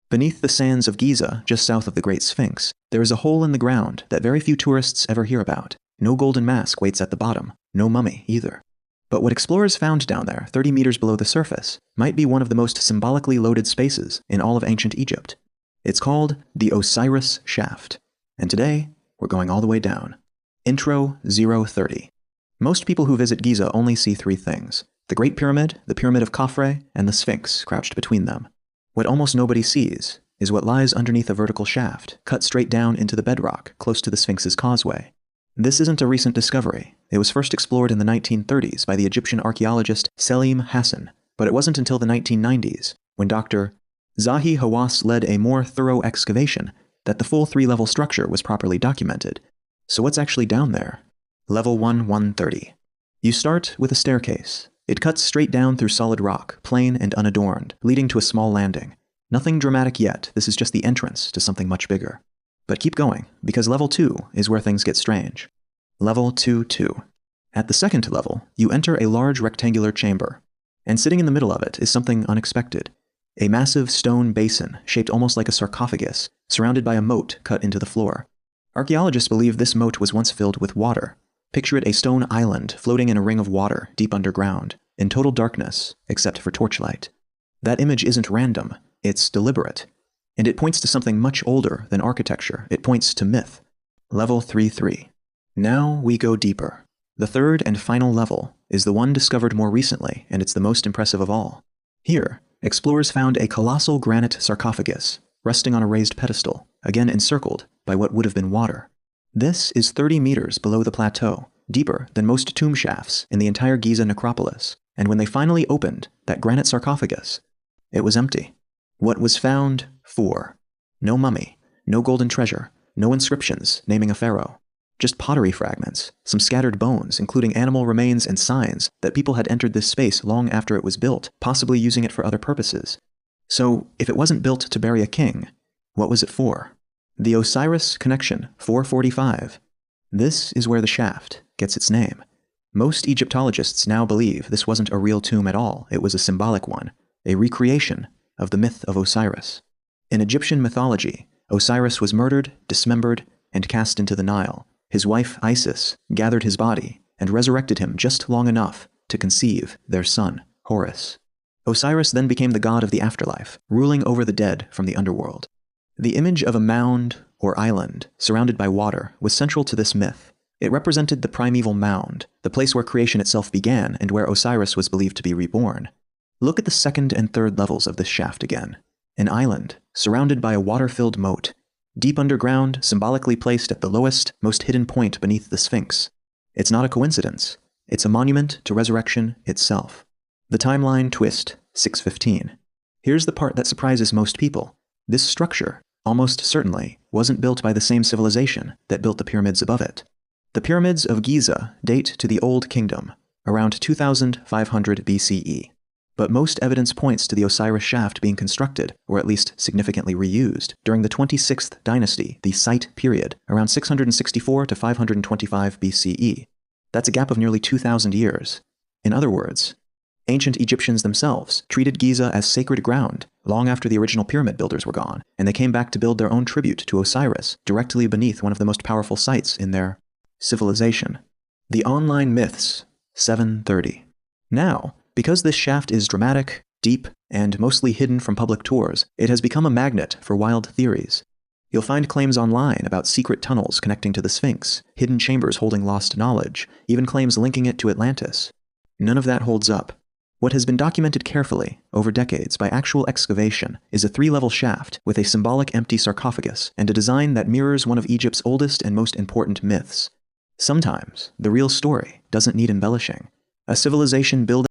Beneath the sands of Giza, just south of the Great Sphinx, there is a hole in the ground that very few tourists ever hear about. No golden mask waits at the bottom, no mummy either. But what explorers found down there, 30 meters below the surface, might be one of the most symbolically loaded spaces in all of ancient Egypt. It's called the Osiris Shaft. And today, we're going all the way down. Intro 030. Most people who visit Giza only see three things: the Great Pyramid, the Pyramid of Khafre, and the Sphinx crouched between them. What almost nobody sees is what lies underneath a vertical shaft, cut straight down into the bedrock, close to the Sphinx's causeway. This isn't a recent discovery. It was first explored in the 1930s by the Egyptian archaeologist Selim Hassan, but it wasn't until the 1990s, when Dr. Zahi Hawass led a more thorough excavation, that the full three-level structure was properly documented. So what's actually down there? Level 130. You start with a staircase. It cuts straight down through solid rock, plain and unadorned, leading to a small landing. Nothing dramatic yet, this is just the entrance to something much bigger. But keep going, because level 2 is where things get strange. Level 2-2. At the second level, you enter a large rectangular chamber, and sitting in the middle of it is something unexpected. A massive stone basin, shaped almost like a sarcophagus, surrounded by a moat cut into the floor. Archaeologists believe this moat was once filled with water. Picture it a stone island floating in a ring of water deep underground, in total darkness, except for torchlight. That image isn't random, it's deliberate. And it points to something much older than architecture. It points to myth. Level 3-3. Now we go deeper. The third and final level is the one discovered more recently, and it's the most impressive of all. Here, explorers found a colossal granite sarcophagus, resting on a raised pedestal, again encircled by what would have been water. This is 30 meters below the plateau, deeper than most tomb shafts in the entire Giza necropolis, and when they finally opened that granite sarcophagus, it was empty. What was found? 4. No mummy, no golden treasure, no inscriptions naming a pharaoh. Just pottery fragments, some scattered bones, including animal remains and signs that people had entered this space long after it was built, possibly using it for other purposes. So, if it wasn't built to bury a king, what was it for? The Osiris Connection, 445. This is where the shaft gets its name. Most Egyptologists now believe this wasn't a real tomb at all, it was a symbolic one, a recreation of the myth of Osiris. In Egyptian mythology, Osiris was murdered, dismembered, and cast into the Nile. His wife Isis gathered his body and resurrected him just long enough to conceive their son, Horus. Osiris then became the god of the afterlife, ruling over the dead from the underworld. The image of a mound or island surrounded by water was central to this myth. It represented the primeval mound, the place where creation itself began and where Osiris was believed to be reborn. Look at the second and third levels of this shaft again. An island surrounded by a water-filled moat, deep underground, symbolically placed at the lowest, most hidden point beneath the Sphinx. It's not a coincidence. It's a monument to resurrection itself. The timeline twist, 615. Here's the part that surprises most people. This structure, almost certainly, wasn't built by the same civilization that built the pyramids above it. The pyramids of Giza date to the Old Kingdom, around 2500 BCE. But most evidence points to the Osiris Shaft being constructed, or at least significantly reused, during the 26th dynasty, the Site period, around 664 to 525 BCE. That's a gap of nearly 2,000 years. In other words, ancient Egyptians themselves treated Giza as sacred ground long after the original pyramid builders were gone, and they came back to build their own tribute to Osiris directly beneath one of the most powerful sites in their civilization. The Online Myths, 730. Now, because this shaft is dramatic, deep, and mostly hidden from public tours, it has become a magnet for wild theories. You'll find claims online about secret tunnels connecting to the Sphinx, hidden chambers holding lost knowledge, even claims linking it to Atlantis. None of that holds up. What has been documented carefully, over decades, by actual excavation, is a 3-level shaft with a symbolic empty sarcophagus and a design that mirrors one of Egypt's oldest and most important myths. Sometimes, the real story doesn't need embellishing. A civilization building